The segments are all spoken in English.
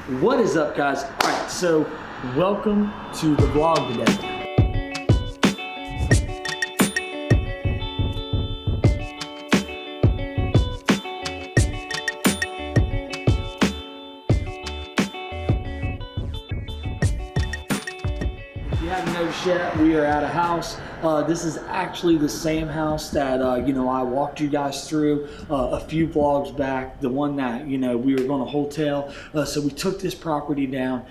What is up, guys? All right, so welcome to the vlog today. If you haven't noticed yet, we are at a house. This is actually the same house that I walked you guys through a few vlogs back. The one that we were going to wholesale. So we took this property down.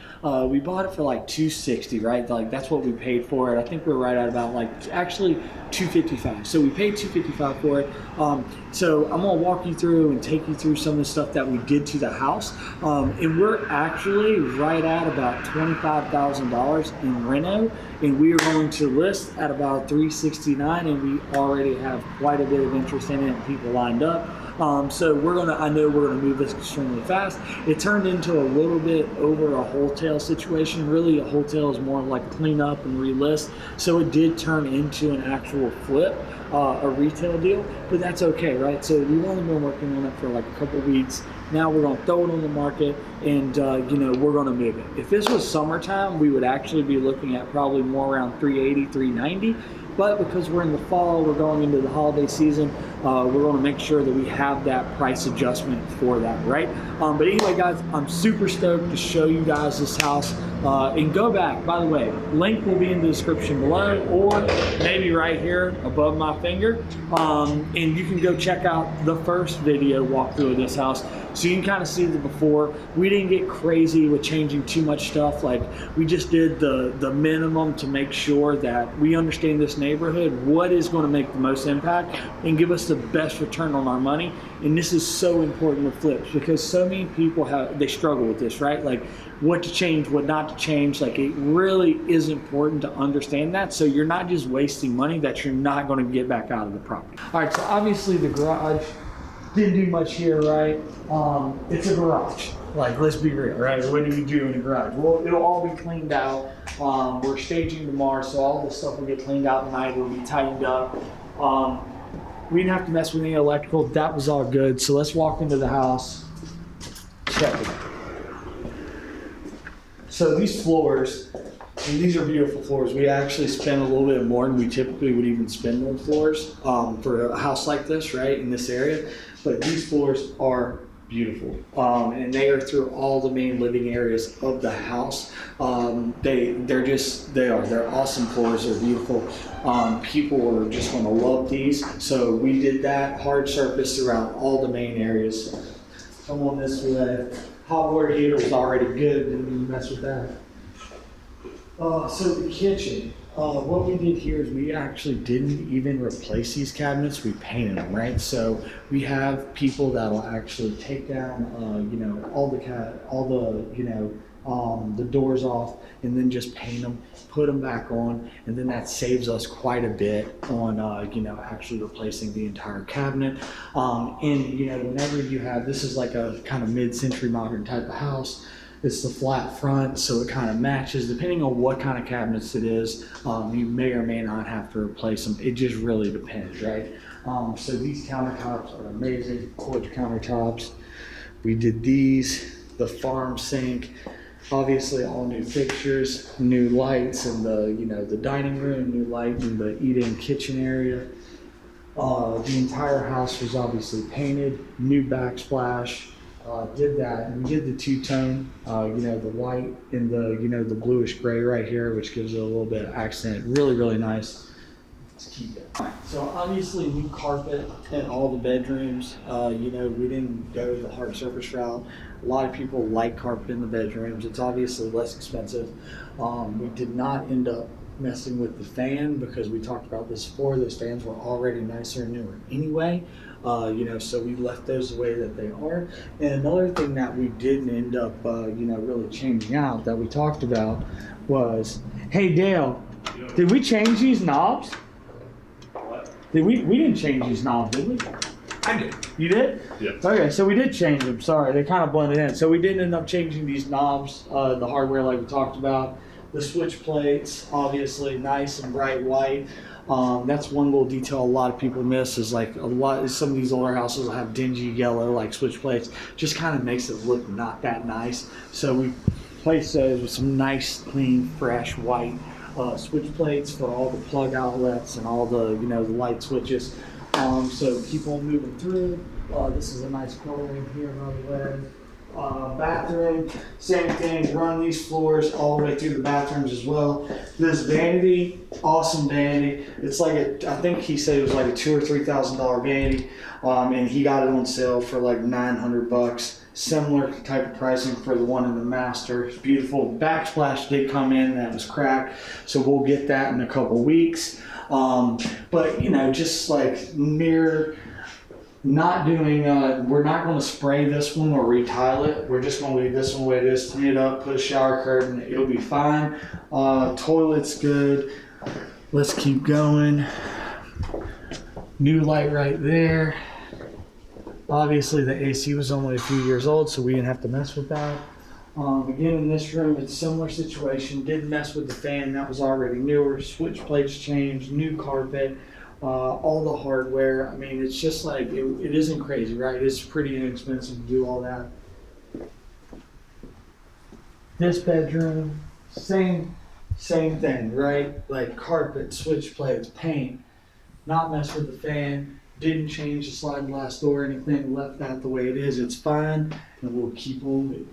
We bought it for like $260, right? Like that's what we paid for it. I think we're right at about actually $255. So we paid $255 for it. So I'm gonna walk you through and take you through some of the stuff that we did to the house. And we're actually right at about $25,000 in reno, and we are going to list at about $369, and we already have quite a bit of interest in it and people lined up. So I know we're gonna move this extremely fast. It turned into a little bit over a wholesale situation. Really, a wholesale is more like clean up and relist. So it did turn into an actual flip, a retail deal, but that's okay, right? So we've only been working on it for like a couple weeks. Now we're gonna throw it on the market, and we're gonna move it. If this was summertime, we would actually be looking at probably more around 380, 390. But because we're in the fall, we're going into the holiday season, we're going to make sure that we have that price adjustment for that, right? But anyway, guys, I'm super stoked to show you guys this house. And go back, by the way, link will be in the description below, or maybe right here above my finger. And you can go check out the first video walkthrough of this house, so you can kind of see the before. We didn't get crazy with changing too much stuff. Like, we just did the minimum to make sure that we understand this neighborhood, what is going to make the most impact and give us the best return on our money. And this is so important with flips, because so many people they struggle with this, right? Like, what to change, what not to change. Like, it really is important to understand that, so you're not just wasting money that you're not going to get back out of the property. All right, so obviously the garage didn't do much here, right? It's a garage. Like, let's be real, right? What do you do in a garage? Well, it'll all be cleaned out. We're staging tomorrow, so all this stuff will get cleaned out tonight. It'll be tightened up. We didn't have to mess with any electrical. That was all good. So let's walk into the house. Check it out. So these floors, and these are beautiful floors. We actually spend a little bit more than we typically would even spend on floors for a house like this, right, in this area. But these floors are beautiful, and they are through all the main living areas of the house. They're awesome floors. They're beautiful. People are just going to love these. So we did that hard surface throughout all the main areas. Come on this way. Hot water heater was already good. Didn't even mess with that. So the kitchen. What we did here is we actually didn't even replace these cabinets. We painted them, right? So we have people that'll actually take down, the doors off, and then just paint them, put them back on, and then that saves us quite a bit on, actually replacing the entire cabinet. Whenever you have, this is like a kind of mid-century modern type of house. It's the flat front, so it kind of matches. Depending on what kind of cabinets it is, you may or may not have to replace them. It just really depends, right? So these countertops are amazing, quartz countertops. We did these, the farm sink, obviously all new fixtures, new lights in the dining room, new light in the eat-in kitchen area. The entire house was obviously painted, new backsplash. Did that, and we did the two-tone, the white and the bluish gray right here, which gives it a little bit of accent. Really, really nice. Let's keep it. All right, so obviously new carpet in all the bedrooms. We didn't go the hard surface route. A lot of people like carpet in the bedrooms. It's obviously less expensive. We did not end up messing with the fan, because we talked about this before. Those fans were already nicer and newer anyway. So we left those the way that they are. And another thing that we didn't end up, really changing out that we talked about was, hey Dale, did we change these knobs? What? We didn't change these knobs, did we? I did. You did? Yeah. Okay, so we did change them. Sorry, they kind of blended in. So we didn't end up changing these knobs, the hardware like we talked about. The switch plates, obviously nice and bright white. That's one little detail a lot of people miss is like some of these older houses will have dingy yellow like switch plates. Just kind of makes it look not that nice. So we replace those with some nice, clean, fresh white switch plates for all the plug outlets and all the the light switches. So keep on moving through. This is a nice color in here, by the way. Bathroom, same thing, run these floors all the way through the bathrooms as well. This vanity, awesome vanity. It's like I think he said it was like a $2,000 or $3,000 vanity, and he got it on sale for like $900. Similar type of pricing for the one in the master. It's beautiful. Backsplash did come in, that was cracked, so we'll get that in a couple weeks. But just like mirror. Not doing, we're not going to spray this one or retile it. We're just going to leave this one the way it is, clean it up, put a shower curtain, it'll be fine. Toilet's good. Let's keep going. New light right there. Obviously the AC was only a few years old, so we didn't have to mess with that. Again, in this room, it's a similar situation. Didn't mess with the fan, that was already newer. Switch plates changed, new carpet. All the hardware. I mean, it's just like, it isn't crazy, right? It's pretty inexpensive to do all that. This bedroom, same thing, right? Like carpet, switch plates, paint, not mess with the fan, didn't change the sliding glass door or anything, left that the way it is. It's fine, and we'll keep on moving.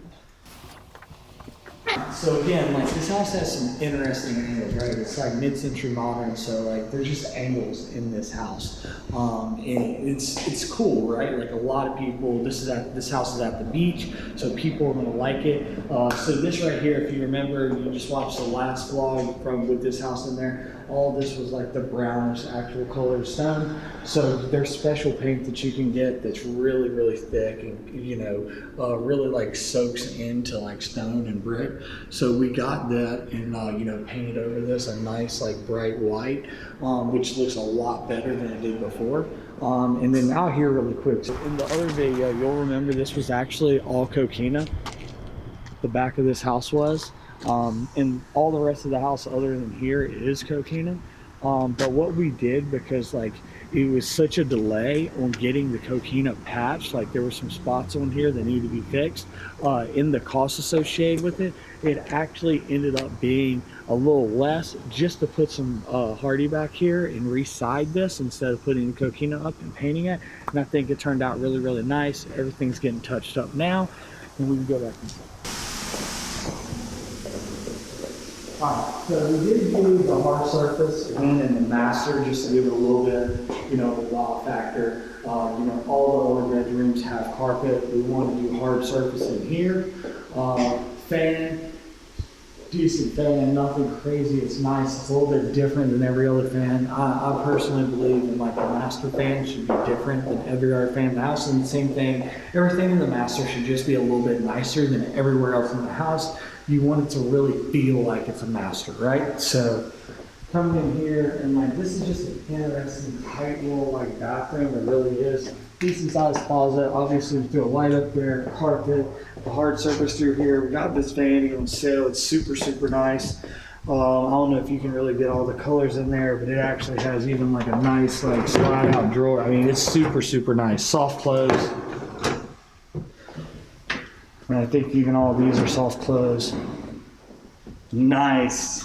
So again, like this house has some interesting angles, right? It's like mid-century modern, so like there's just angles in this house, and it's cool, right? Like a lot of people, this house is at the beach, so people are gonna like it. So this right here, if you remember, you just watched the last vlog with this house in there. All this was like the brownish actual colored stone. So there's special paint that you can get that's really, really thick and really like soaks into like stone and brick. So we got that and painted over this a nice like bright white, which looks a lot better than it did before. And then out here really quick, so in the other video, you'll remember this was actually all coquina. The back of this house was. And all the rest of the house other than here is coquina. But what we did, because like it was such a delay on getting the coquina patched, like there were some spots on here that needed to be fixed, in the cost associated with it, it actually ended up being a little less just to put some hardy back here and re-side this instead of putting the coquina up and painting it. And I think it turned out really, really nice. Everything's getting touched up now, and we can go back inside. Alright, so we did do the hard surface again in the master just to give it a little bit, a wow factor. All the other bedrooms have carpet. We want to do hard surface in here. Fan, decent fan, nothing crazy. It's nice. It's a little bit different than every other fan. I personally believe in like the master fan should be different than every other fan in the house. And the same thing, everything in the master should just be a little bit nicer than everywhere else in the house. You want it to really feel like it's a master, right? So coming in here and like this is just an interesting tight little like bathroom. It really is. Decent sized closet. Obviously we threw a light up there, carpet, the hard surface through here. We got this vanity on sale. It's super, super nice. I don't know if you can really get all the colors in there, but it actually has even like a nice like slide out drawer. I mean, it's super, super nice. Soft close. And I think even all of these are soft close. Nice.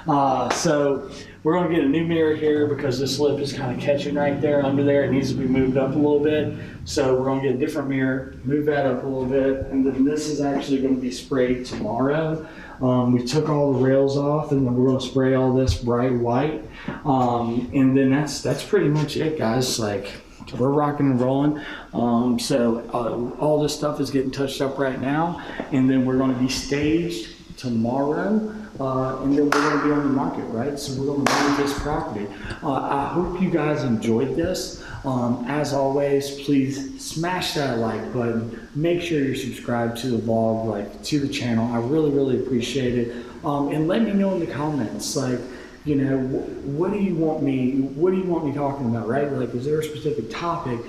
So we're going to get a new mirror here because this lip is kind of catching right there under there. It needs to be moved up a little bit. So we're going to get a different mirror, move that up a little bit. And then this is actually going to be sprayed tomorrow. We took all the rails off and then we're going to spray all this bright white. And then that's pretty much it, guys. Like, we're rocking and rolling. All this stuff is getting touched up right now, and then we're going to be staged tomorrow, and then we're going to be on the market, right? So we're going to move this property. I hope you guys enjoyed this. As always, please smash that like button. Make sure you're subscribed to the vlog, like to the channel. I really, really appreciate it. And let me know in the comments, like, what do you want me talking about, right? Like, is there a specific topic?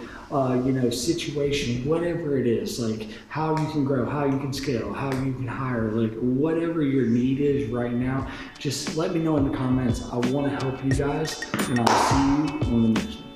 situation, whatever it is, like how you can grow, how you can scale, how you can hire, like whatever your need is right now, just let me know in the comments. I want to help you guys, and I'll see you on the next one.